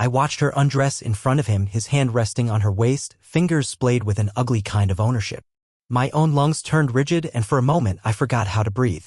I watched her undress in front of him, his hand resting on her waist, fingers splayed with an ugly kind of ownership. My own lungs turned rigid, and for a moment I forgot how to breathe.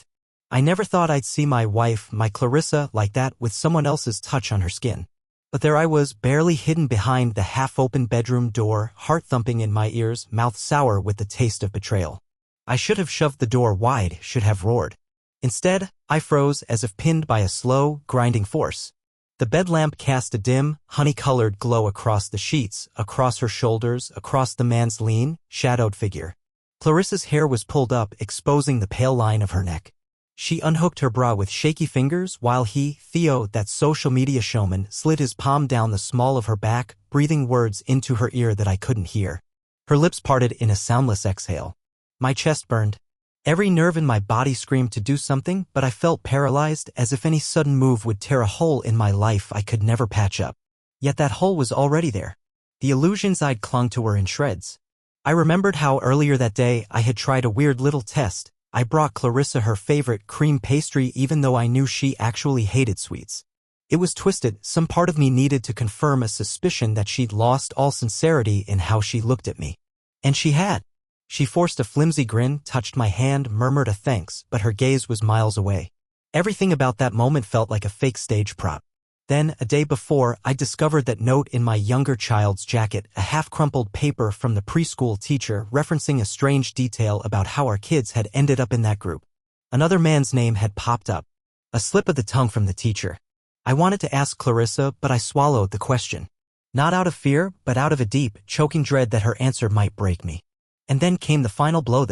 I never thought I'd see my wife, my Clarissa, like that, with someone else's touch on her skin. But there I was, barely hidden behind the half-open bedroom door, heart thumping in my ears, mouth sour with the taste of betrayal. I should have shoved the door wide, should have roared. Instead, I froze as if pinned by a slow, grinding force. The bed lamp cast a dim, honey-colored glow across the sheets, across her shoulders, across the man's lean, shadowed figure. Clarissa's hair was pulled up, exposing the pale line of her neck. She unhooked her bra with shaky fingers while he, Theo, that social media showman, slid his palm down the small of her back, breathing words into her ear that I couldn't hear. Her lips parted in a soundless exhale. My chest burned. Every nerve in my body screamed to do something, but I felt paralyzed, as if any sudden move would tear a hole in my life I could never patch up. Yet that hole was already there. The illusions I'd clung to were in shreds. I remembered how earlier that day I had tried a weird little test. I brought Clarissa her favorite cream pastry even though I knew she actually hated sweets. It was twisted. Some part of me needed to confirm a suspicion that she'd lost all sincerity in how she looked at me. And she had. She forced a flimsy grin, touched my hand, murmured a thanks, but her gaze was miles away. Everything about that moment felt like a fake stage prop. Then, a day before, I discovered that note in my younger child's jacket, a half-crumpled paper from the preschool teacher referencing a strange detail about how our kids had ended up in that group. Another man's name had popped up. A slip of the tongue from the teacher. I wanted to ask Clarissa, but I swallowed the question. Not out of fear, but out of a deep, choking dread that her answer might break me. And then came the final blow.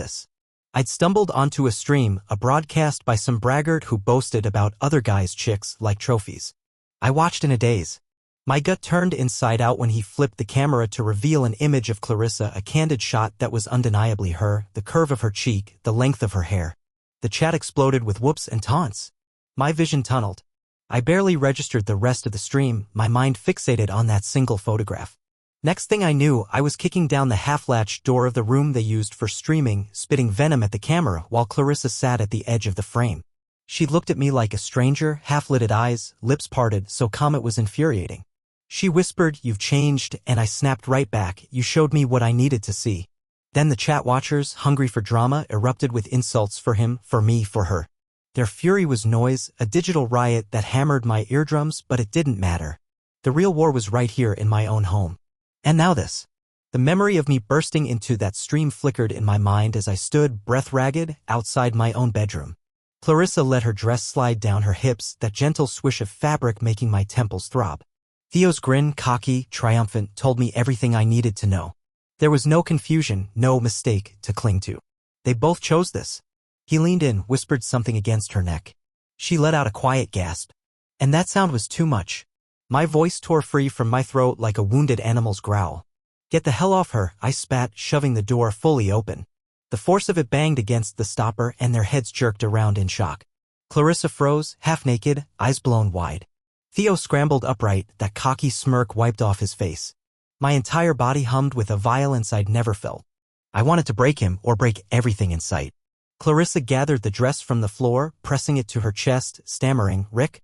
I'd stumbled onto a stream, a broadcast by some braggart who boasted about other guys' chicks like trophies. I watched in a daze. My gut turned inside out when he flipped the camera to reveal an image of Clarissa, a candid shot that was undeniably her, the curve of her cheek, the length of her hair. The chat exploded with whoops and taunts. My vision tunneled. I barely registered the rest of the stream, my mind fixated on that single photograph. Next thing I knew, I was kicking down the half-latched door of the room they used for streaming, spitting venom at the camera while Clarissa sat at the edge of the frame. She looked at me like a stranger, half-lidded eyes, lips parted so calm it was infuriating. She whispered, "You've changed," and I snapped right back, "You showed me what I needed to see." Then the chat watchers, hungry for drama, erupted with insults for him, for me, for her. Their fury was noise, a digital riot that hammered my eardrums, but it didn't matter. The real war was right here in my own home. And now this. The memory of me bursting into that stream flickered in my mind as I stood, breath ragged, outside my own bedroom. Clarissa let her dress slide down her hips, that gentle swish of fabric making my temples throb. Theo's grin, cocky, triumphant, told me everything I needed to know. There was no confusion, no mistake to cling to. They both chose this. He leaned in, whispered something against her neck. She let out a quiet gasp. And that sound was too much. My voice tore free from my throat like a wounded animal's growl. "Get the hell off her," I spat, shoving the door fully open. The force of it banged against the stopper and their heads jerked around in shock. Clarissa froze, half-naked, eyes blown wide. Theo scrambled upright, that cocky smirk wiped off his face. My entire body hummed with a violence I'd never felt. I wanted to break him or break everything in sight. Clarissa gathered the dress from the floor, pressing it to her chest, stammering, "Rick?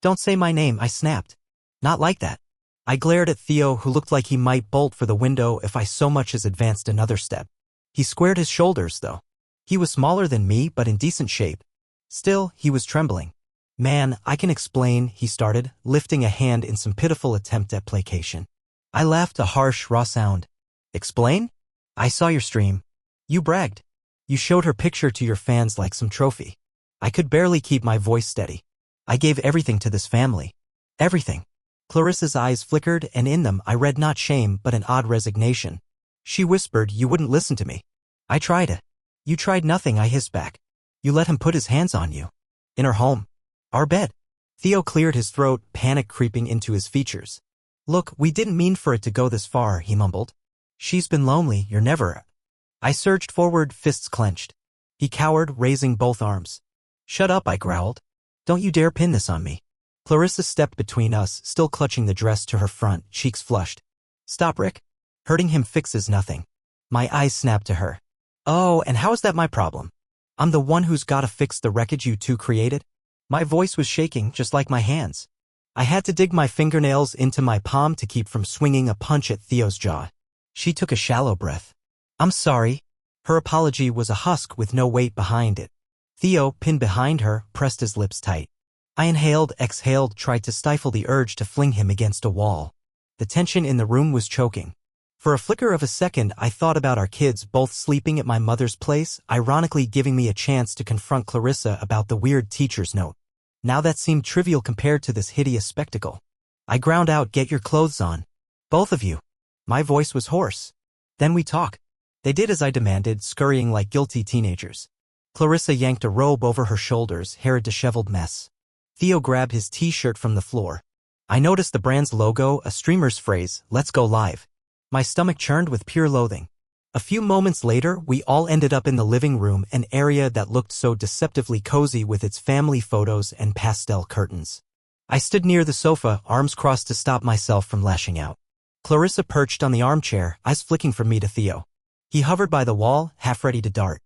Don't say my name," I snapped. "Not like that." I glared at Theo, who looked like he might bolt for the window if I so much as advanced another step. He squared his shoulders, though. He was smaller than me, but in decent shape. Still, he was trembling. "Man, I can explain," he started, lifting a hand in some pitiful attempt at placation. I laughed, a harsh, raw sound. "Explain? I saw your stream. You bragged. You showed her picture to your fans like some trophy." I could barely keep my voice steady. "I gave everything to this family. Everything." Clarissa's eyes flickered, and in them I read not shame but an odd resignation. She whispered, "You wouldn't listen to me." "I tried it." "You tried nothing," I hissed back. "You let him put his hands on you. In her home. Our bed." Theo cleared his throat, panic creeping into his features. "Look, we didn't mean for it to go this far," he mumbled. "She's been lonely, you're never—" I surged forward, fists clenched. He cowered, raising both arms. "Shut up," I growled. "Don't you dare pin this on me." Clarissa stepped between us, still clutching the dress to her front, cheeks flushed. "Stop, Rick. Hurting him fixes nothing." My eyes snapped to her. "Oh, and how is that my problem? I'm the one who's gotta fix the wreckage you two created?" My voice was shaking, just like my hands. I had to dig my fingernails into my palm to keep from swinging a punch at Theo's jaw. She took a shallow breath. I'm sorry. Her apology was a husk with no weight behind it. Theo, pinned behind her, pressed his lips tight. I inhaled, exhaled, tried to stifle the urge to fling him against a wall. The tension in the room was choking. For a flicker of a second, I thought about our kids both sleeping at my mother's place, ironically giving me a chance to confront Clarissa about the weird teacher's note. Now that seemed trivial compared to this hideous spectacle. I ground out, get your clothes on. Both of you. My voice was hoarse. Then we talk. They did as I demanded, scurrying like guilty teenagers. Clarissa yanked a robe over her shoulders, hair a disheveled mess. Theo grabbed his t-shirt from the floor. I noticed the brand's logo, a streamer's phrase, "Let's go live." My stomach churned with pure loathing. A few moments later, we all ended up in the living room, an area that looked so deceptively cozy with its family photos and pastel curtains. I stood near the sofa, arms crossed to stop myself from lashing out. Clarissa perched on the armchair, eyes flicking from me to Theo. He hovered by the wall, half ready to dart.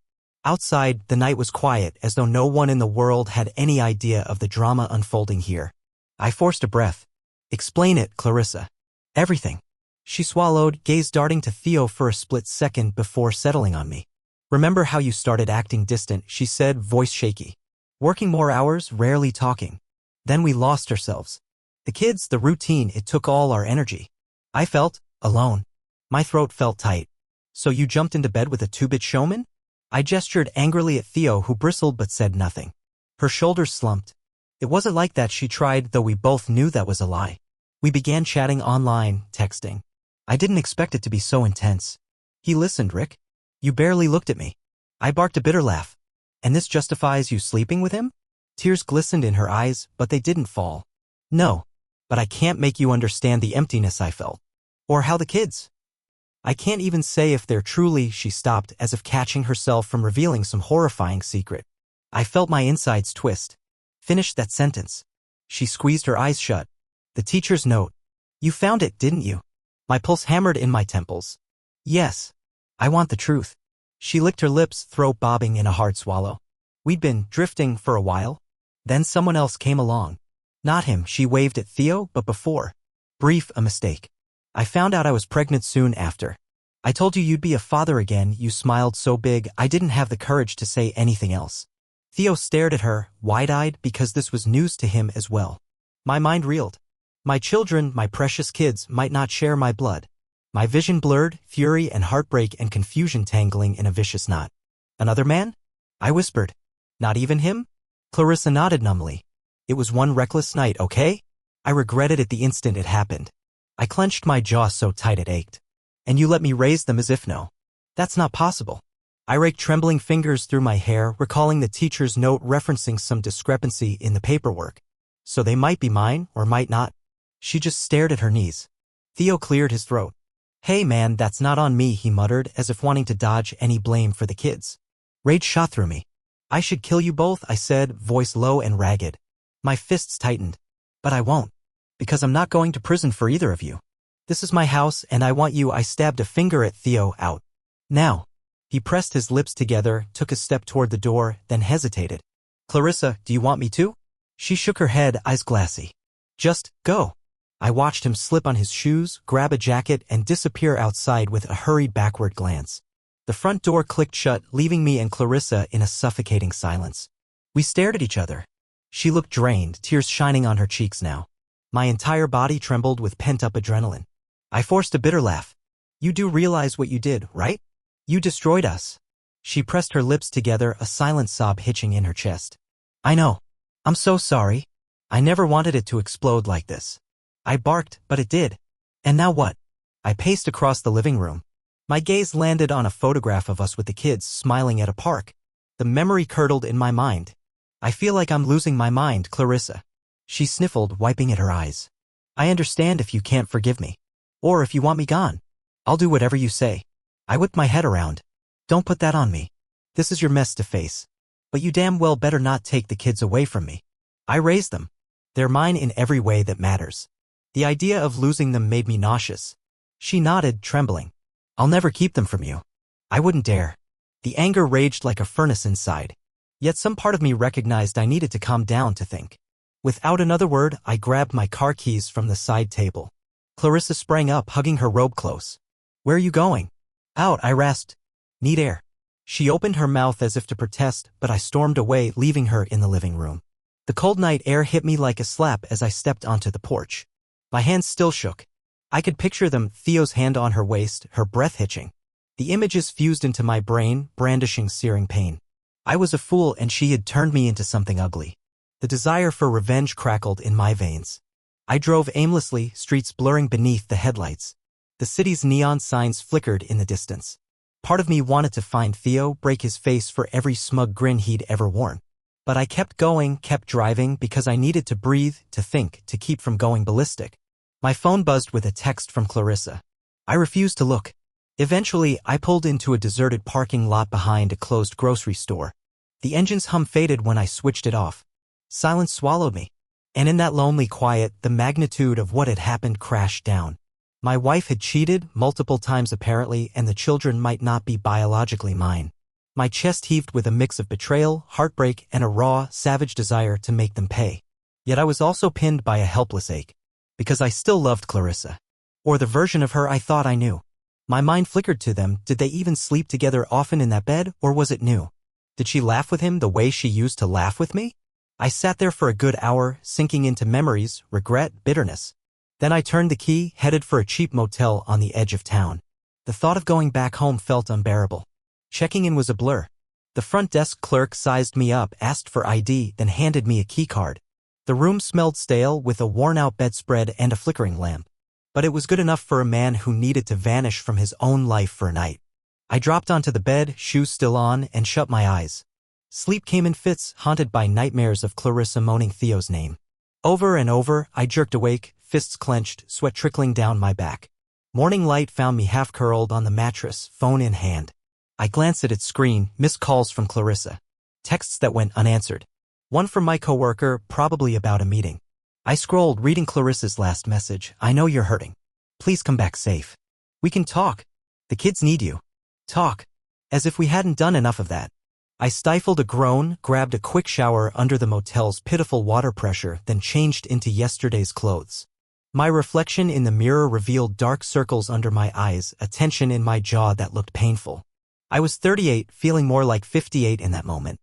Outside, the night was quiet, as though no one in the world had any idea of the drama unfolding here. I forced a breath. Explain it, Clarissa. Everything. She swallowed, gaze darting to Theo for a split second before settling on me. Remember how you started acting distant, she said, voice shaky. Working more hours, rarely talking. Then we lost ourselves. The kids, the routine, it took all our energy. I felt alone. My throat felt tight. So you jumped into bed with a two-bit showman? I gestured angrily at Theo, who bristled but said nothing. Her shoulders slumped. It wasn't like that, she tried, though we both knew that was a lie. We began chatting online, texting. I didn't expect it to be so intense. He listened, Rick. You barely looked at me. I barked a bitter laugh. And this justifies you sleeping with him? Tears glistened in her eyes, but they didn't fall. No. But I can't make you understand the emptiness I felt. Or how the kids. I can't even say if they're truly, she stopped, as if catching herself from revealing some horrifying secret. I felt my insides twist. Finish that sentence. She squeezed her eyes shut. The teacher's note. You found it, didn't you? My pulse hammered in my temples. Yes. I want the truth. She licked her lips, throat bobbing in a hard swallow. We'd been drifting for a while. Then someone else came along. Not him, she waved at Theo, but before. Brief, a mistake. I found out I was pregnant soon after. I told you you'd be a father again, you smiled so big I didn't have the courage to say anything else. Theo stared at her, wide-eyed, because this was news to him as well. My mind reeled. My children, my precious kids, might not share my blood. My vision blurred, fury and heartbreak and confusion tangling in a vicious knot. Another man? I whispered. Not even him? Clarissa nodded numbly. It was one reckless night, okay? I regretted it the instant it happened. I clenched my jaw so tight it ached. And you let me raise them as if no. That's not possible. I raked trembling fingers through my hair, recalling the teacher's note referencing some discrepancy in the paperwork. So they might be mine, or might not. She just stared at her knees. Theo cleared his throat. Hey man, that's not on me, he muttered, as if wanting to dodge any blame for the kids. Rage shot through me. I should kill you both, I said, voice low and ragged. My fists tightened. But I won't. Because I'm not going to prison for either of you. This is my house, and I want you. I stabbed a finger at Theo, out. Now. He pressed his lips together, took a step toward the door, then hesitated. Clarissa, do you want me to? She shook her head, eyes glassy. Just go. I watched him slip on his shoes, grab a jacket, and disappear outside with a hurried backward glance. The front door clicked shut, leaving me and Clarissa in a suffocating silence. We stared at each other. She looked drained, tears shining on her cheeks now. My entire body trembled with pent-up adrenaline. I forced a bitter laugh. You do realize what you did, right? You destroyed us. She pressed her lips together, a silent sob hitching in her chest. I know. I'm so sorry. I never wanted it to explode like this. I barked, but it did. And now what? I paced across the living room. My gaze landed on a photograph of us with the kids smiling at a park. The memory curdled in my mind. I feel like I'm losing my mind, Clarissa. She sniffled, wiping at her eyes. I understand if you can't forgive me. Or if you want me gone. I'll do whatever you say. I whipped my head around. Don't put that on me. This is your mess to face. But you damn well better not take the kids away from me. I raised them. They're mine in every way that matters. The idea of losing them made me nauseous. She nodded, trembling. I'll never keep them from you. I wouldn't dare. The anger raged like a furnace inside. Yet some part of me recognized I needed to calm down to think. Without another word, I grabbed my car keys from the side table. Clarissa sprang up, hugging her robe close. Where are you going? Out, I rasped. Need air. She opened her mouth as if to protest, but I stormed away, leaving her in the living room. The cold night air hit me like a slap as I stepped onto the porch. My hands still shook. I could picture them, Theo's hand on her waist, her breath hitching. The images fused into my brain, brandishing searing pain. I was a fool and she had turned me into something ugly. The desire for revenge crackled in my veins. I drove aimlessly, streets blurring beneath the headlights. The city's neon signs flickered in the distance. Part of me wanted to find Theo, break his face for every smug grin he'd ever worn. But I kept going, kept driving, because I needed to breathe, to think, to keep from going ballistic. My phone buzzed with a text from Clarissa. I refused to look. Eventually, I pulled into a deserted parking lot behind a closed grocery store. The engine's hum faded when I switched it off. Silence swallowed me. And in that lonely quiet, the magnitude of what had happened crashed down. My wife had cheated, multiple times apparently, and the children might not be biologically mine. My chest heaved with a mix of betrayal, heartbreak, and a raw, savage desire to make them pay. Yet I was also pinned by a helpless ache. Because I still loved Clarissa. Or the version of her I thought I knew. My mind flickered to them. Did they even sleep together often in that bed, or was it new? Did she laugh with him the way she used to laugh with me? I sat there for a good hour, sinking into memories, regret, bitterness. Then I turned the key, headed for a cheap motel on the edge of town. The thought of going back home felt unbearable. Checking in was a blur. The front desk clerk sized me up, asked for ID, then handed me a keycard. The room smelled stale, with a worn-out bedspread and a flickering lamp. But it was good enough for a man who needed to vanish from his own life for a night. I dropped onto the bed, shoes still on, and shut my eyes. Sleep came in fits, haunted by nightmares of Clarissa moaning Theo's name. Over and over, I jerked awake, fists clenched, sweat trickling down my back. Morning light found me half-curled on the mattress, phone in hand. I glanced at its screen, missed calls from Clarissa. Texts that went unanswered. One from my coworker, probably about a meeting. I scrolled, reading Clarissa's last message. I know you're hurting. Please come back safe. We can talk. The kids need you. Talk. As if we hadn't done enough of that. I stifled a groan, grabbed a quick shower under the motel's pitiful water pressure, then changed into yesterday's clothes. My reflection in the mirror revealed dark circles under my eyes, a tension in my jaw that looked painful. I was 38, feeling more like 58 in that moment.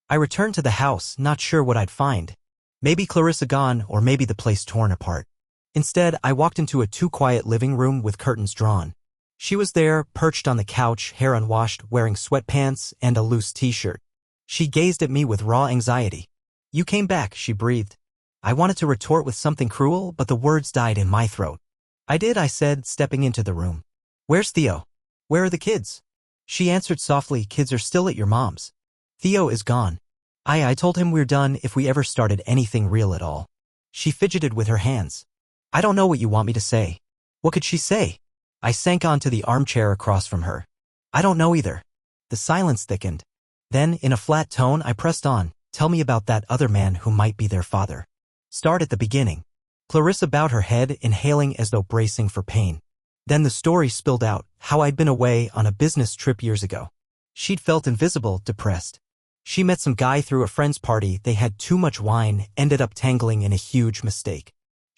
I returned to the house, not sure what I'd find. Maybe Clarissa gone, or maybe the place torn apart. Instead, I walked into a too-quiet living room with curtains drawn. She was there, perched on the couch, hair unwashed, wearing sweatpants and a loose t-shirt. She gazed at me with raw anxiety. You came back, she breathed. I wanted to retort with something cruel, but the words died in my throat. I did, I said, stepping into the room. Where's Theo? Where are the kids? She answered softly, kids are still at your mom's. Theo is gone. I told him we're done if we ever started anything real at all. She fidgeted with her hands. I don't know what you want me to say. What could she say? I sank onto the armchair across from her. I don't know either. The silence thickened. Then, in a flat tone, I pressed on. Tell me about that other man who might be their father. Start at the beginning. Clarissa bowed her head, inhaling as though bracing for pain. Then the story spilled out, how I'd been away on a business trip years ago. She'd felt invisible, depressed. She met some guy through a friend's party, they had too much wine, ended up tangling in a huge mistake.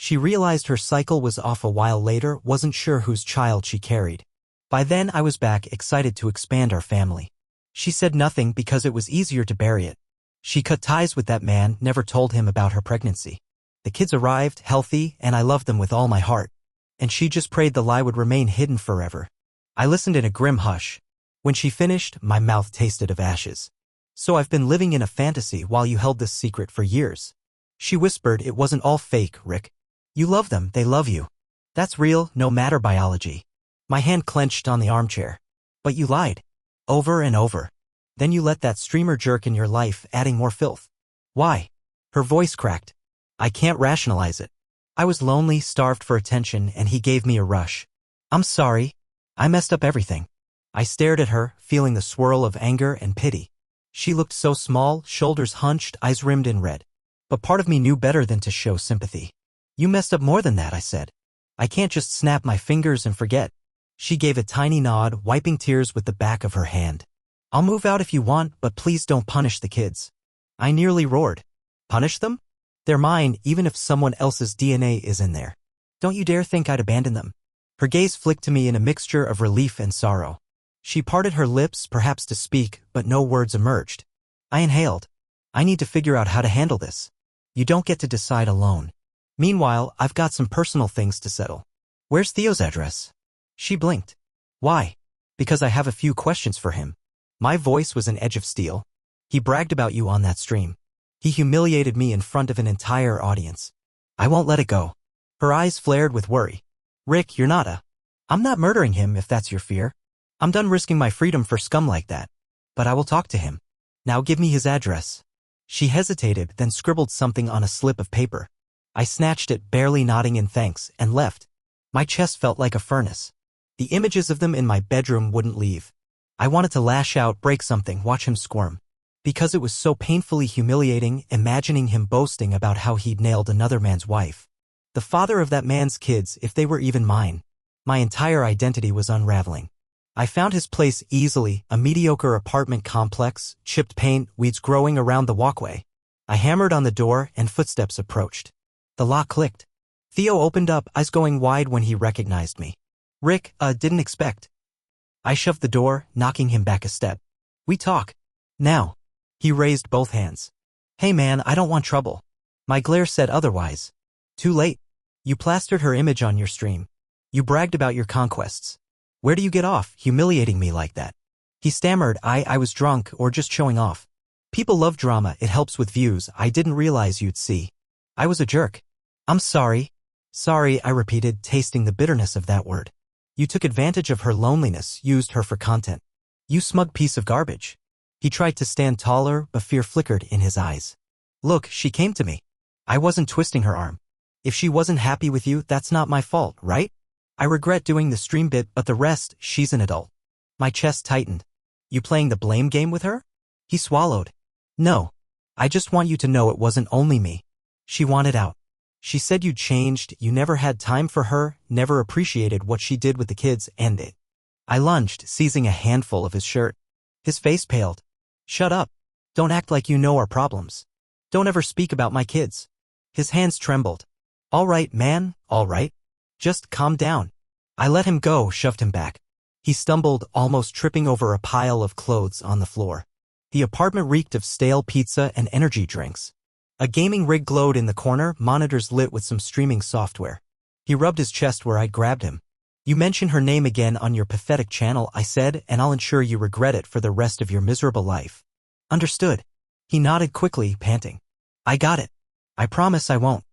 She realized her cycle was off a while later, wasn't sure whose child she carried. By then I was back, excited to expand our family. She said nothing because it was easier to bury it. She cut ties with that man, never told him about her pregnancy. The kids arrived, healthy, and I loved them with all my heart. And she just prayed the lie would remain hidden forever. I listened in a grim hush. When she finished, my mouth tasted of ashes. So I've been living in a fantasy while you held this secret for years. She whispered, it wasn't all fake, Rick. You love them, they love you. That's real, no matter biology. My hand clenched on the armchair. But you lied. Over and over. Then you let that streamer jerk in your life, adding more filth. Why? Her voice cracked. I can't rationalize it. I was lonely, starved for attention, and he gave me a rush. I'm sorry. I messed up everything. I stared at her, feeling the swirl of anger and pity. She looked so small, shoulders hunched, eyes rimmed in red. But part of me knew better than to show sympathy. You messed up more than that, I said. I can't just snap my fingers and forget. She gave a tiny nod, wiping tears with the back of her hand. I'll move out if you want, but please don't punish the kids. I nearly roared. Punish them? They're mine even if someone else's DNA is in there. Don't you dare think I'd abandon them. Her gaze flicked to me in a mixture of relief and sorrow. She parted her lips, perhaps to speak, but no words emerged. I inhaled. I need to figure out how to handle this. You don't get to decide alone. Meanwhile, I've got some personal things to settle. Where's Theo's address? She blinked. Why? Because I have a few questions for him. My voice was an edge of steel. He bragged about you on that stream. He humiliated me in front of an entire audience. I won't let it go. Her eyes flared with worry. Rick, you're not a... I'm not murdering him if that's your fear. I'm done risking my freedom for scum like that. But I will talk to him. Now give me his address. She hesitated, then scribbled something on a slip of paper. I snatched it, barely nodding in thanks, and left. My chest felt like a furnace. The images of them in my bedroom wouldn't leave. I wanted to lash out, break something, watch him squirm. Because it was so painfully humiliating, imagining him boasting about how he'd nailed another man's wife. The father of that man's kids, if they were even mine. My entire identity was unraveling. I found his place easily, a mediocre apartment complex, chipped paint, weeds growing around the walkway. I hammered on the door and footsteps approached. The lock clicked. Theo opened up, eyes going wide when he recognized me. Rick, didn't expect. I shoved the door, knocking him back a step. We talk. Now. He raised both hands. Hey man, I don't want trouble. My glare said otherwise. Too late. You plastered her image on your stream. You bragged about your conquests. Where do you get off, humiliating me like that? He stammered, I was drunk or just showing off. People love drama, it helps with views, I didn't realize you'd see. I was a jerk. I'm sorry. Sorry, I repeated, tasting the bitterness of that word. You took advantage of her loneliness, used her for content. You smug piece of garbage. He tried to stand taller, but fear flickered in his eyes. Look, she came to me. I wasn't twisting her arm. If she wasn't happy with you, that's not my fault, right? I regret doing the stream bit, but the rest, she's an adult. My chest tightened. You playing the blame game with her? He swallowed. No. I just want you to know it wasn't only me. She wanted out. She said you'd changed, you never had time for her, never appreciated what she did with the kids, and it. I lunged, seizing a handful of his shirt. His face paled. Shut up. Don't act like you know our problems. Don't ever speak about my kids. His hands trembled. All right, man, all right. Just calm down. I let him go, shoved him back. He stumbled, almost tripping over a pile of clothes on the floor. The apartment reeked of stale pizza and energy drinks. A gaming rig glowed in the corner, monitors lit with some streaming software. He rubbed his chest where I'd grabbed him. You mention her name again on your pathetic channel, I said, and I'll ensure you regret it for the rest of your miserable life. Understood. He nodded quickly, panting. I got it. I promise I won't.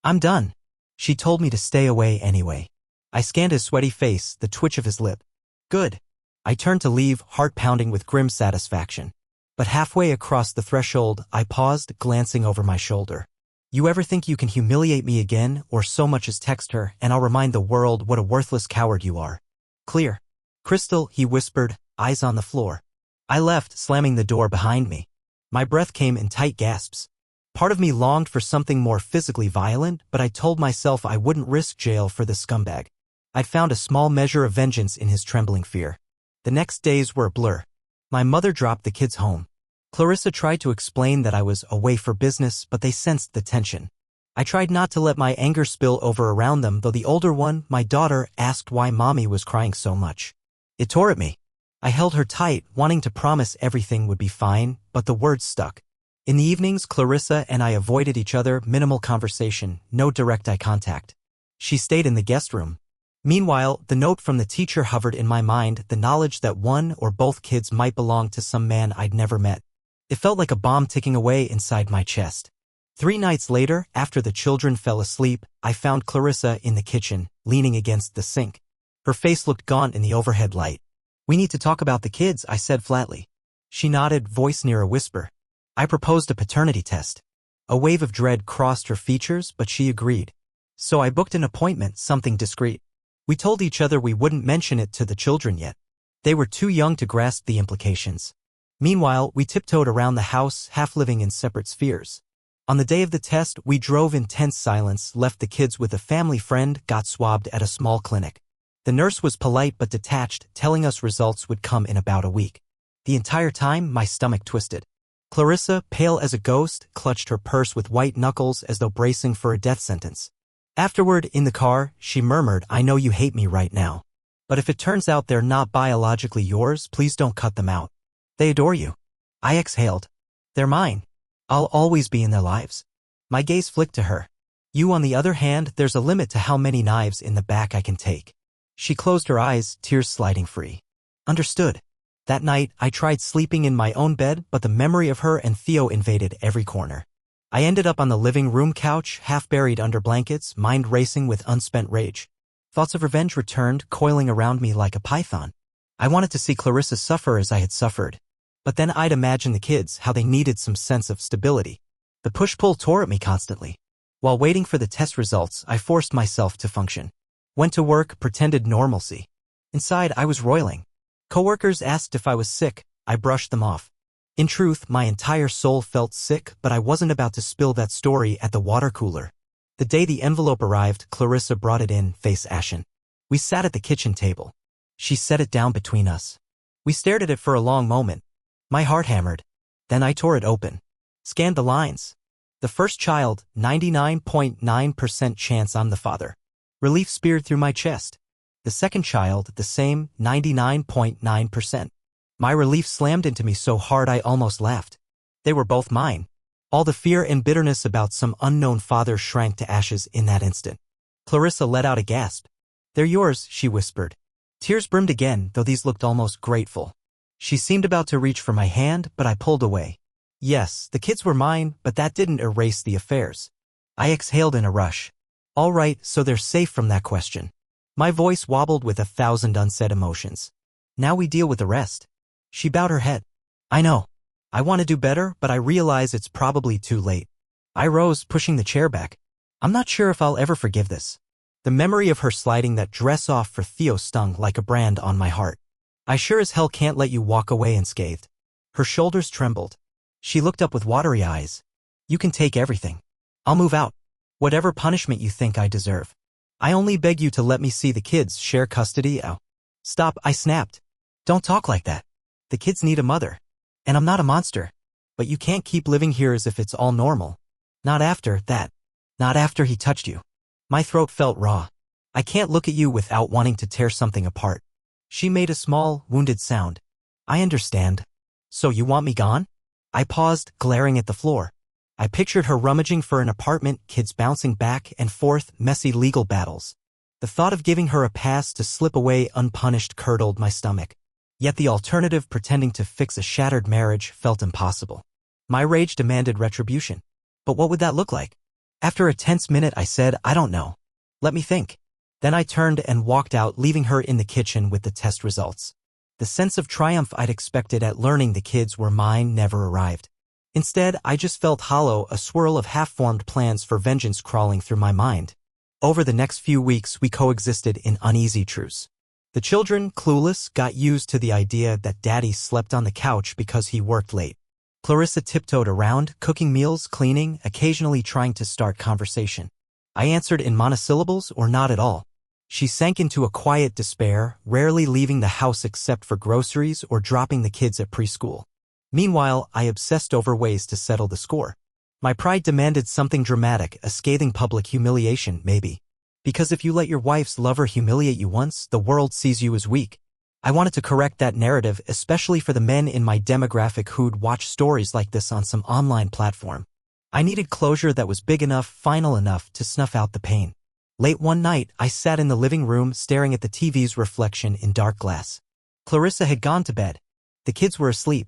I'm done. She told me to stay away anyway. I scanned his sweaty face, the twitch of his lip. Good. I turned to leave, heart pounding with grim satisfaction. But halfway across the threshold, I paused, glancing over my shoulder. You ever think you can humiliate me again, or so much as text her, and I'll remind the world what a worthless coward you are? Clear. Crystal, he whispered, eyes on the floor. I left, slamming the door behind me. My breath came in tight gasps. Part of me longed for something more physically violent, but I told myself I wouldn't risk jail for the scumbag. I'd found a small measure of vengeance in his trembling fear. The next days were a blur. My mother dropped the kids home. Clarissa tried to explain that I was away for business, but they sensed the tension. I tried not to let my anger spill over around them, though the older one, my daughter, asked why Mommy was crying so much. It tore at me. I held her tight, wanting to promise everything would be fine, but the words stuck. In the evenings, Clarissa and I avoided each other, minimal conversation, no direct eye contact. She stayed in the guest room. Meanwhile, the note from the teacher hovered in my mind, the knowledge that one or both kids might belong to some man I'd never met. It felt like a bomb ticking away inside my chest. 3 nights later, after the children fell asleep, I found Clarissa in the kitchen, leaning against the sink. Her face looked gaunt in the overhead light. We need to talk about the kids, I said flatly. She nodded, voice near a whisper. I proposed a paternity test. A wave of dread crossed her features, but she agreed. So I booked an appointment, something discreet. We told each other we wouldn't mention it to the children yet. They were too young to grasp the implications. Meanwhile, we tiptoed around the house, half living in separate spheres. On the day of the test, we drove in tense silence, left the kids with a family friend, got swabbed at a small clinic. The nurse was polite but detached, telling us results would come in about a week. The entire time, my stomach twisted. Clarissa, pale as a ghost, clutched her purse with white knuckles as though bracing for a death sentence. Afterward, in the car, she murmured, "I know you hate me right now. But if it turns out they're not biologically yours, please don't cut them out. They adore you." I exhaled. "They're mine. I'll always be in their lives." My gaze flicked to her. "You, on the other hand, there's a limit to how many knives in the back I can take." She closed her eyes, tears sliding free. Understood. That night, I tried sleeping in my own bed, but the memory of her and Theo invaded every corner. I ended up on the living room couch, half buried under blankets, mind racing with unspent rage. Thoughts of revenge returned, coiling around me like a python. I wanted to see Clarissa suffer as I had suffered. But then I'd imagine the kids, how they needed some sense of stability. The push-pull tore at me constantly. While waiting for the test results, I forced myself to function. Went to work, pretended normalcy. Inside, I was roiling. Coworkers asked if I was sick. I brushed them off. In truth, my entire soul felt sick, but I wasn't about to spill that story at the water cooler. The day the envelope arrived, Clarissa brought it in, face ashen. We sat at the kitchen table. She set it down between us. We stared at it for a long moment. My heart hammered. Then I tore it open. Scanned the lines. The first child, 99.9% chance I'm the father. Relief speared through my chest. The second child, the same, 99.9%. My relief slammed into me so hard I almost laughed. They were both mine. All the fear and bitterness about some unknown father shrank to ashes in that instant. Clarissa let out a gasp. "They're yours," she whispered. Tears brimmed again, though these looked almost grateful. She seemed about to reach for my hand, but I pulled away. Yes, the kids were mine, but that didn't erase the affairs. I exhaled in a rush. All right, so they're safe from that question. My voice wobbled with 1,000 unsaid emotions. Now we deal with the rest. She bowed her head. I know. I want to do better, but I realize it's probably too late. I rose, pushing the chair back. I'm not sure if I'll ever forgive this. The memory of her sliding that dress off for Theo stung like a brand on my heart. I sure as hell can't let you walk away unscathed. Her shoulders trembled. She looked up with watery eyes. You can take everything. I'll move out. Whatever punishment you think I deserve. I only beg you to let me see the kids share custody. Ow. Stop, I snapped. Don't talk like that. The kids need a mother. And I'm not a monster. But you can't keep living here as if it's all normal. Not after that. Not after he touched you. My throat felt raw. I can't look at you without wanting to tear something apart. She made a small, wounded sound. I understand. So you want me gone? I paused, glaring at the floor. I pictured her rummaging for an apartment, kids bouncing back and forth, messy legal battles. The thought of giving her a pass to slip away unpunished curdled my stomach. Yet the alternative, pretending to fix a shattered marriage, felt impossible. My rage demanded retribution. But what would that look like? After a tense minute, I said, I don't know. Let me think. Then I turned and walked out, leaving her in the kitchen with the test results. The sense of triumph I'd expected at learning the kids were mine never arrived. Instead, I just felt hollow, a swirl of half-formed plans for vengeance crawling through my mind. Over the next few weeks, we coexisted in uneasy truce. The children, clueless, got used to the idea that Daddy slept on the couch because he worked late. Clarissa tiptoed around, cooking meals, cleaning, occasionally trying to start conversation. I answered in monosyllables or not at all. She sank into a quiet despair, rarely leaving the house except for groceries or dropping the kids at preschool. Meanwhile, I obsessed over ways to settle the score. My pride demanded something dramatic, a scathing public humiliation, maybe. Because if you let your wife's lover humiliate you once, the world sees you as weak. I wanted to correct that narrative, especially for the men in my demographic who'd watch stories like this on some online platform. I needed closure that was big enough, final enough to snuff out the pain. Late one night, I sat in the living room staring at the TV's reflection in dark glass. Clarissa had gone to bed. The kids were asleep.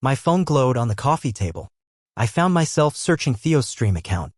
My phone glowed on the coffee table. I found myself searching Theo's stream account.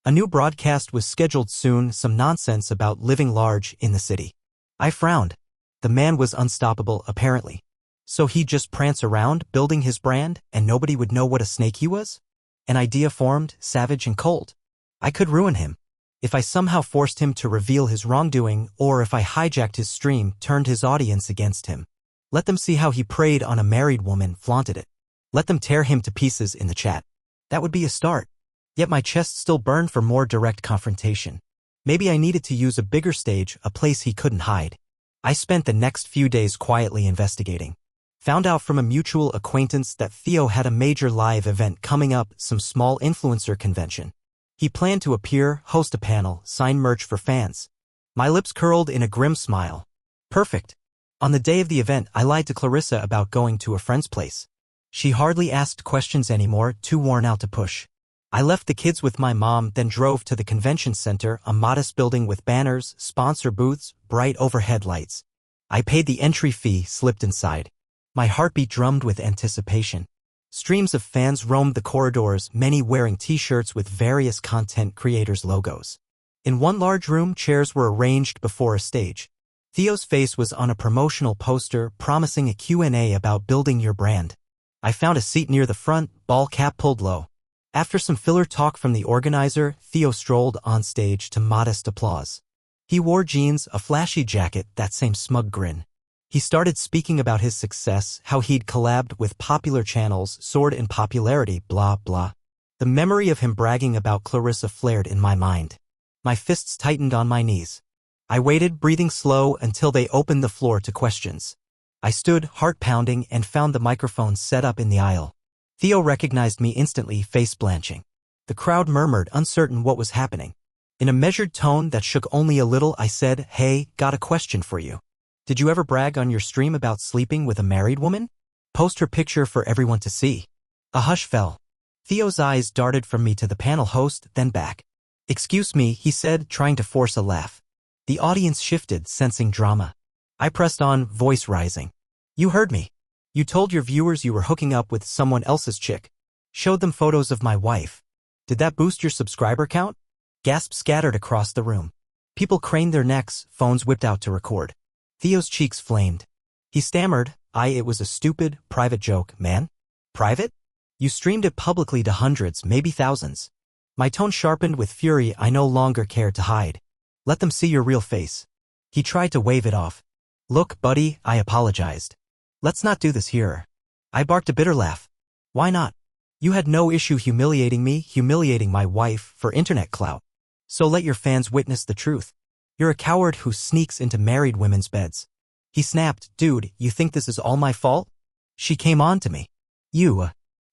A new broadcast was scheduled soon, some nonsense about living large in the city. I frowned. The man was unstoppable, apparently. So he'd just prance around, building his brand, and nobody would know what a snake he was? An idea formed, savage and cold. I could ruin him. If I somehow forced him to reveal his wrongdoing, or if I hijacked his stream, turned his audience against him. Let them see how he preyed on a married woman, flaunted it. Let them tear him to pieces in the chat. That would be a start. Yet my chest still burned for more direct confrontation. Maybe I needed to use a bigger stage, a place he couldn't hide. I spent the next few days quietly investigating. Found out from a mutual acquaintance that Theo had a major live event coming up, some small influencer convention. He planned to appear, host a panel, sign merch for fans. My lips curled in a grim smile. Perfect. On the day of the event, I lied to Clarissa about going to a friend's place. She hardly asked questions anymore, too worn out to push. I left the kids with my mom, then drove to the convention center, a modest building with banners, sponsor booths, bright overhead lights. I paid the entry fee, slipped inside. My heartbeat drummed with anticipation. Streams of fans roamed the corridors, many wearing t-shirts with various content creators' logos. In one large room, chairs were arranged before a stage. Theo's face was on a promotional poster promising a Q&A about building your brand. I found a seat near the front, ball cap pulled low. After some filler talk from the organizer, Theo strolled on stage to modest applause. He wore jeans, a flashy jacket, that same smug grin. He started speaking about his success, how he'd collabed with popular channels, soared in popularity, blah blah. The memory of him bragging about Clarissa flared in my mind. My fists tightened on my knees. I waited, breathing slow, until they opened the floor to questions. I stood, heart pounding, and found the microphone set up in the aisle. Theo recognized me instantly, face blanching. The crowd murmured, uncertain what was happening. In a measured tone that shook only a little, I said, "Hey, got a question for you. Did you ever brag on your stream about sleeping with a married woman? Post her picture for everyone to see." A hush fell. Theo's eyes darted from me to the panel host, then back. "Excuse me," he said, trying to force a laugh. The audience shifted, sensing drama. I pressed on, voice rising. "You heard me. You told your viewers you were hooking up with someone else's chick. Showed them photos of my wife. Did that boost your subscriber count?" Gasps scattered across the room. People craned their necks, phones whipped out to record. Theo's cheeks flamed. He stammered, "It was a stupid, private joke, man." "Private? You streamed it publicly to hundreds, maybe thousands." My tone sharpened with fury I no longer cared to hide. "Let them see your real face." He tried to wave it off. "Look, buddy," I apologized. "Let's not do this here." I barked a bitter laugh. "Why not? You had no issue humiliating me, humiliating my wife, for internet clout. So let your fans witness the truth. You're a coward who sneaks into married women's beds." He snapped, "Dude, you think this is all my fault?" She came on to me.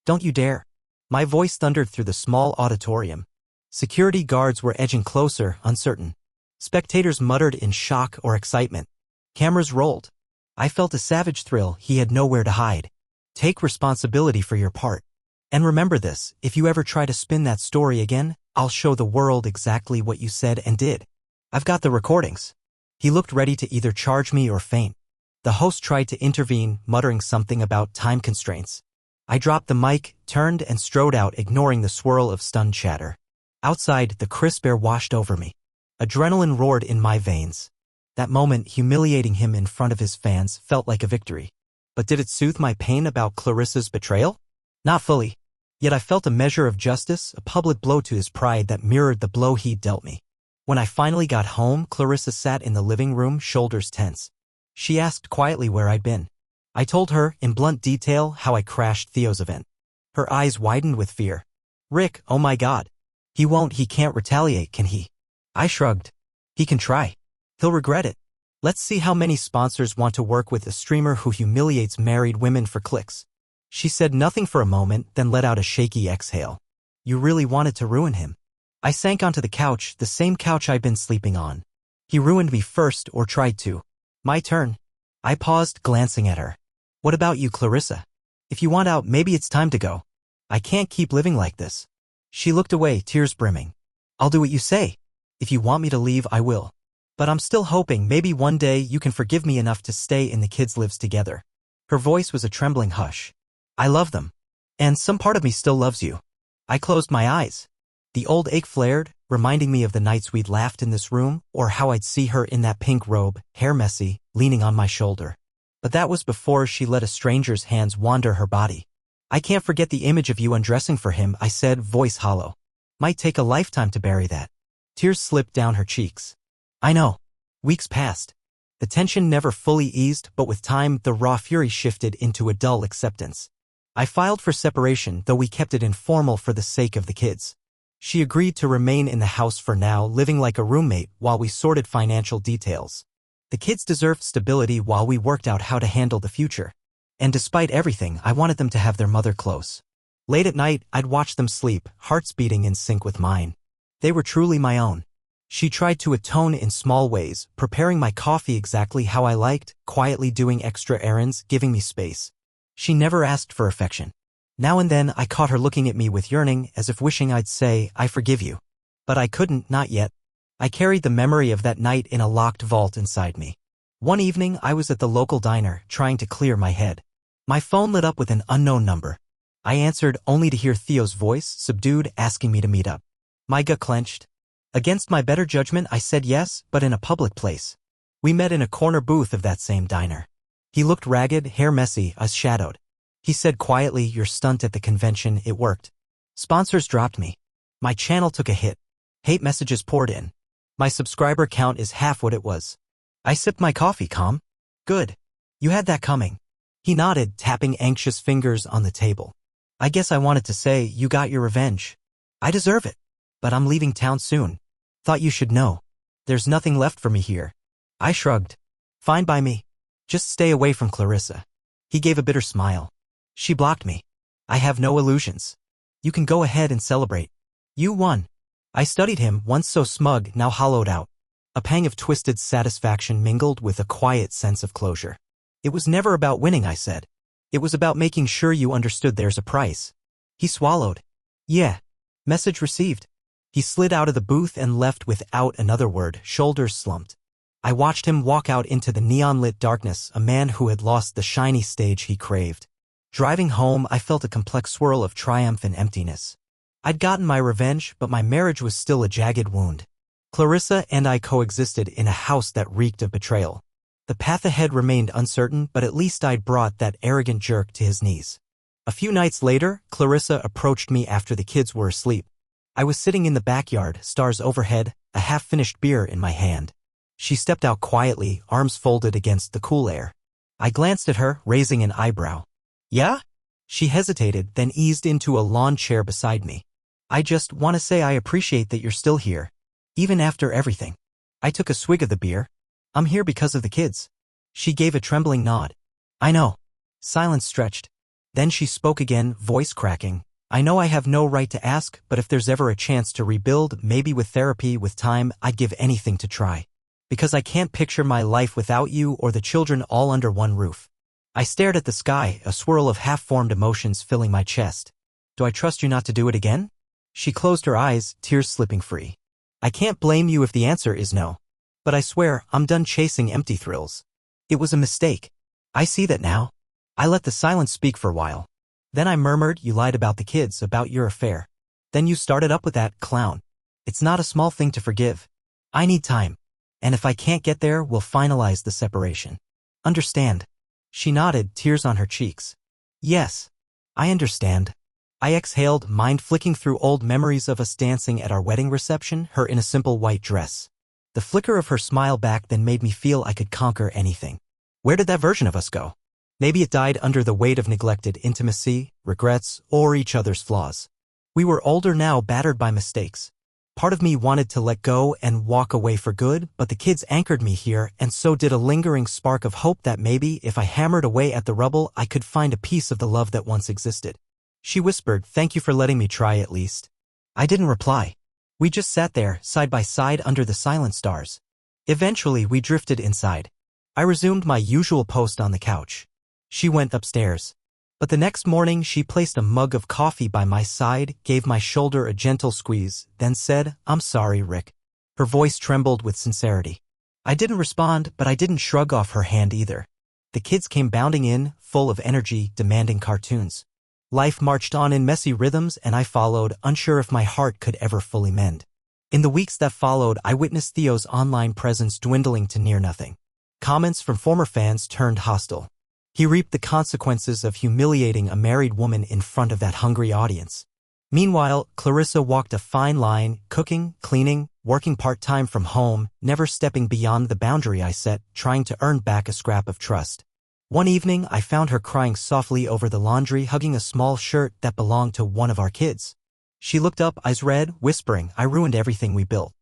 Don't you dare." My voice thundered through the small auditorium. Security guards were edging closer, uncertain. Spectators muttered in shock or excitement. Cameras rolled. I felt a savage thrill. He had nowhere to hide. Take responsibility for your part. And remember this, if you ever try to spin that story again, I'll show the world exactly what you said and did. I've got the recordings. He looked ready to either charge me or faint. The host tried to intervene, muttering something about time constraints. I dropped the mic, turned, and strode out, ignoring the swirl of stunned chatter. Outside, the crisp air washed over me. Adrenaline roared in my veins. That moment, humiliating him in front of his fans, felt like a victory. But did it soothe my pain about Clarissa's betrayal? Not fully. Yet I felt a measure of justice, a public blow to his pride that mirrored the blow he'd dealt me. When I finally got home, Clarissa sat in the living room, shoulders tense. She asked quietly where I'd been. I told her, in blunt detail, how I crashed Theo's event. Her eyes widened with fear. "Rick, oh my God. He can't retaliate, can he?" I shrugged. "He can try. He'll regret it. Let's see how many sponsors want to work with a streamer who humiliates married women for clicks." She said nothing for a moment, then let out a shaky exhale. "You really wanted to ruin him." I sank onto the couch, the same couch I'd been sleeping on. "He ruined me first, or tried to." "My turn." I paused, glancing at her. "What about you, Clarissa? If you want out, maybe it's time to go. I can't keep living like this." She looked away, tears brimming. "I'll do what you say. If you want me to leave, I will. But I'm still hoping maybe one day you can forgive me enough to stay in the kids' lives together." Her voice was a trembling hush. "I love them. And some part of me still loves you." I closed my eyes. The old ache flared, reminding me of the nights we'd laughed in this room, or how I'd see her in that pink robe, hair messy, leaning on my shoulder. But that was before she let a stranger's hands wander her body. "I can't forget the image of you undressing for him," I said, voice hollow. "Might take a lifetime to bury that." Tears slipped down her cheeks. "I know." Weeks passed. The tension never fully eased, but with time, the raw fury shifted into a dull acceptance. I filed for separation, though we kept it informal for the sake of the kids. She agreed to remain in the house for now, living like a roommate while we sorted financial details. The kids deserved stability while we worked out how to handle the future. And despite everything, I wanted them to have their mother close. Late at night, I'd watch them sleep, hearts beating in sync with mine. They were truly my own. She tried to atone in small ways, preparing my coffee exactly how I liked, quietly doing extra errands, giving me space. She never asked for affection. Now and then, I caught her looking at me with yearning, as if wishing I'd say, "I forgive you." But I couldn't, not yet. I carried the memory of that night in a locked vault inside me. One evening, I was at the local diner, trying to clear my head. My phone lit up with an unknown number. I answered only to hear Theo's voice, subdued, asking me to meet up. My gut clenched. Against my better judgment, I said yes, but in a public place. We met in a corner booth of that same diner. He looked ragged, hair messy, eyes shadowed. He said quietly, "Your stunt at the convention, it worked." Sponsors dropped me. My channel took a hit. Hate messages poured in. My subscriber count is half what it was. I sipped my coffee, calm. "Good. You had that coming." He nodded, tapping anxious fingers on the table. "I guess I wanted to say, you got your revenge. I deserve it. But I'm leaving town soon. Thought you should know. There's nothing left for me here." I shrugged. "Fine by me. Just stay away from Clarissa." He gave a bitter smile. "She blocked me. I have no illusions. You can go ahead and celebrate. You won." I studied him, once so smug, now hollowed out. A pang of twisted satisfaction mingled with a quiet sense of closure. "It was never about winning," I said. "It was about making sure you understood there's a price." He swallowed. "Yeah. Message received." He slid out of the booth and left without another word, shoulders slumped. I watched him walk out into the neon-lit darkness, a man who had lost the shiny stage he craved. Driving home, I felt a complex swirl of triumph and emptiness. I'd gotten my revenge, but my marriage was still a jagged wound. Clarissa and I coexisted in a house that reeked of betrayal. The path ahead remained uncertain, but at least I'd brought that arrogant jerk to his knees. A few nights later, Clarissa approached me after the kids were asleep. I was sitting in the backyard, stars overhead, a half-finished beer in my hand. She stepped out quietly, arms folded against the cool air. I glanced at her, raising an eyebrow. "Yeah?" She hesitated, then eased into a lawn chair beside me. "I just want to say I appreciate that you're still here. Even after everything." I took a swig of the beer. "I'm here because of the kids." She gave a trembling nod. "I know." Silence stretched. Then she spoke again, voice cracking. "I know I have no right to ask, but if there's ever a chance to rebuild, maybe with therapy, with time, I'd give anything to try. Because I can't picture my life without you or the children all under one roof." I stared at the sky, a swirl of half-formed emotions filling my chest. "Do I trust you not to do it again?" She closed her eyes, tears slipping free. "I can't blame you if the answer is no. But I swear, I'm done chasing empty thrills. It was a mistake. I see that now." I let the silence speak for a while. Then I murmured, "You lied about the kids, about your affair. Then you started up with that clown. It's not a small thing to forgive. I need time. And if I can't get there, we'll finalize the separation. Understand?" She nodded, tears on her cheeks. "Yes. I understand." I exhaled, mind flicking through old memories of us dancing at our wedding reception, her in a simple white dress. The flicker of her smile back then made me feel I could conquer anything. Where did that version of us go? Maybe it died under the weight of neglected intimacy, regrets, or each other's flaws. We were older now, battered by mistakes. Part of me wanted to let go and walk away for good, but the kids anchored me here, and so did a lingering spark of hope that maybe, if I hammered away at the rubble, I could find a piece of the love that once existed. She whispered, "Thank you for letting me try at least." I didn't reply. We just sat there, side by side under the silent stars. Eventually, we drifted inside. I resumed my usual post on the couch. She went upstairs. But the next morning, she placed a mug of coffee by my side, gave my shoulder a gentle squeeze, then said, "I'm sorry, Rick." Her voice trembled with sincerity. I didn't respond, but I didn't shrug off her hand either. The kids came bounding in, full of energy, demanding cartoons. Life marched on in messy rhythms, and I followed, unsure if my heart could ever fully mend. In the weeks that followed, I witnessed Theo's online presence dwindling to near nothing. Comments from former fans turned hostile. He reaped the consequences of humiliating a married woman in front of that hungry audience. Meanwhile, Clarissa walked a fine line, cooking, cleaning, working part-time from home, never stepping beyond the boundary I set, trying to earn back a scrap of trust. One evening, I found her crying softly over the laundry, hugging a small shirt that belonged to one of our kids. She looked up, eyes red, whispering, "I ruined everything we built."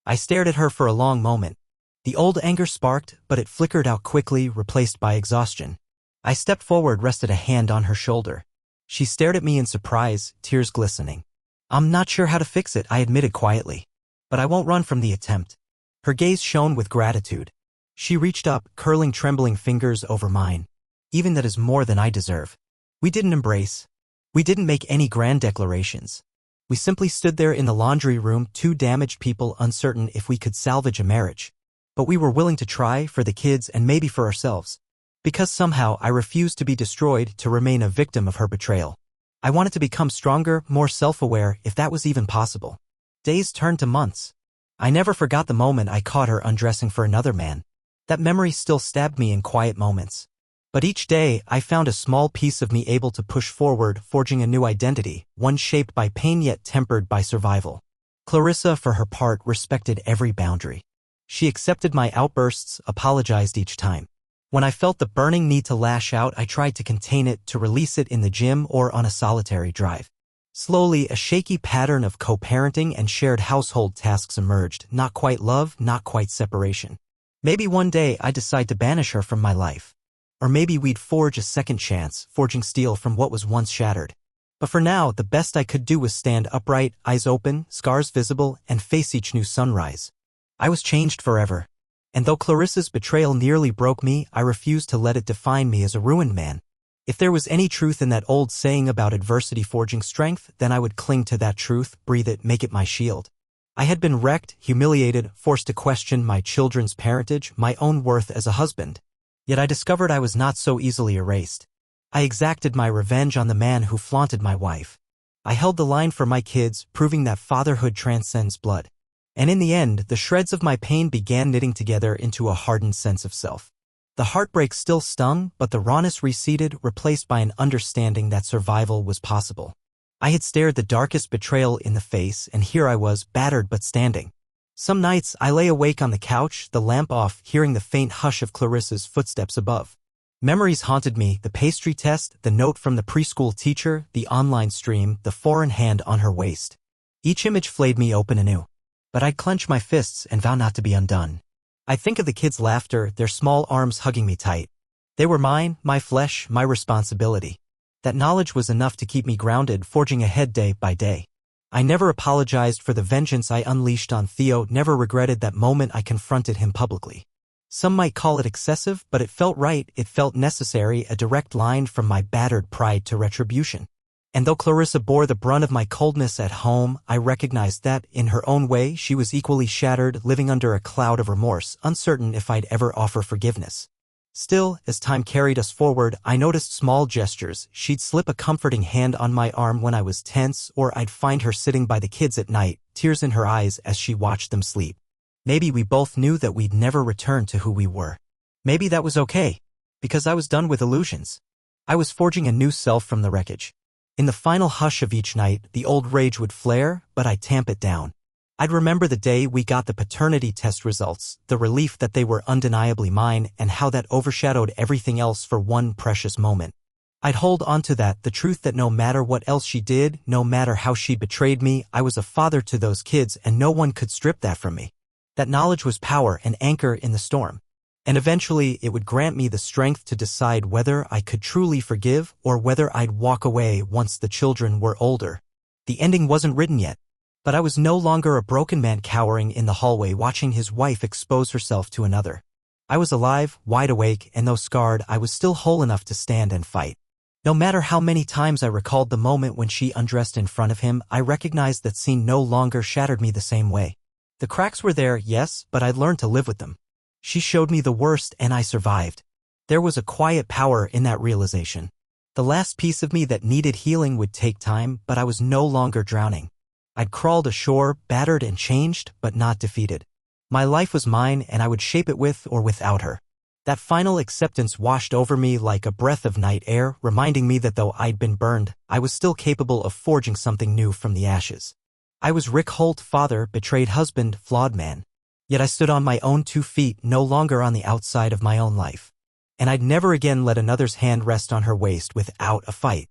I stared at her for a long moment. The old anger sparked, but it flickered out quickly, replaced by exhaustion. I stepped forward, rested a hand on her shoulder. She stared at me in surprise, tears glistening. I'm not sure how to fix it, I admitted quietly. But I won't run from the attempt. Her gaze shone with gratitude. She reached up, curling trembling fingers over mine. Even that is more than I deserve. We didn't embrace. We didn't make any grand declarations. We simply stood there in the laundry room, two damaged people uncertain if we could salvage a marriage. But we were willing to try, for the kids and maybe for ourselves. Because somehow I refused to be destroyed, to remain a victim of her betrayal. I wanted to become stronger, more self-aware, if that was even possible. Days turned to months. I never forgot the moment I caught her undressing for another man. That memory still stabbed me in quiet moments. But each day, I found a small piece of me able to push forward, forging a new identity, one shaped by pain yet tempered by survival. Clarissa, for her part, respected every boundary. She accepted my outbursts, apologized each time. When I felt the burning need to lash out, I tried to contain it, to release it in the gym or on a solitary drive. Slowly, a shaky pattern of co-parenting and shared household tasks emerged, not quite love, not quite separation. Maybe one day I'd decide to banish her from my life. Or maybe we'd forge a second chance, forging steel from what was once shattered. But for now, the best I could do was stand upright, eyes open, scars visible, and face each new sunrise. I was changed forever. And though Clarissa's betrayal nearly broke me, I refused to let it define me as a ruined man. If there was any truth in that old saying about adversity forging strength, then I would cling to that truth, breathe it, make it my shield. I had been wrecked, humiliated, forced to question my children's parentage, my own worth as a husband. Yet I discovered I was not so easily erased. I exacted my revenge on the man who flaunted my wife. I held the line for my kids, proving that fatherhood transcends blood. And in the end, the shreds of my pain began knitting together into a hardened sense of self. The heartbreak still stung, but the rawness receded, replaced by an understanding that survival was possible. I had stared the darkest betrayal in the face, and here I was, battered but standing. Some nights I lay awake on the couch, the lamp off, hearing the faint hush of Clarissa's footsteps above. Memories haunted me, the pastry test, the note from the preschool teacher, the online stream, the foreign hand on her waist. Each image flayed me open anew. But I'd clench my fists and vow not to be undone. I'd think of the kids' laughter, their small arms hugging me tight. They were mine, my flesh, my responsibility. That knowledge was enough to keep me grounded, forging ahead day by day. I never apologized for the vengeance I unleashed on Theo, never regretted that moment I confronted him publicly. Some might call it excessive, but it felt right, it felt necessary, a direct line from my battered pride to retribution. And though Clarissa bore the brunt of my coldness at home, I recognized that, in her own way, she was equally shattered, living under a cloud of remorse, uncertain if I'd ever offer forgiveness. Still, as time carried us forward, I noticed small gestures. She'd slip a comforting hand on my arm when I was tense, or I'd find her sitting by the kids at night, tears in her eyes as she watched them sleep. Maybe we both knew that we'd never return to who we were. Maybe that was okay, because I was done with illusions. I was forging a new self from the wreckage. In the final hush of each night, the old rage would flare, but I'd tamp it down. I'd remember the day we got the paternity test results, the relief that they were undeniably mine, and how that overshadowed everything else for one precious moment. I'd hold on to that, the truth that no matter what else she did, no matter how she betrayed me, I was a father to those kids and no one could strip that from me. That knowledge was power, an anchor in the storm. And eventually it would grant me the strength to decide whether I could truly forgive or whether I'd walk away once the children were older. The ending wasn't written yet. But I was no longer a broken man cowering in the hallway watching his wife expose herself to another. I was alive, wide awake, and though scarred, I was still whole enough to stand and fight. No matter how many times I recalled the moment when she undressed in front of him, I recognized that scene no longer shattered me the same way. The cracks were there, yes, but I'd learned to live with them. She showed me the worst and I survived. There was a quiet power in that realization. The last piece of me that needed healing would take time, but I was no longer drowning. I'd crawled ashore, battered and changed, but not defeated. My life was mine and I would shape it with or without her. That final acceptance washed over me like a breath of night air, reminding me that though I'd been burned, I was still capable of forging something new from the ashes. I was Rick Holt, father, betrayed husband, flawed man. Yet I stood on my own 2 feet, no longer on the outside of my own life. And I'd never again let another's hand rest on her waist without a fight.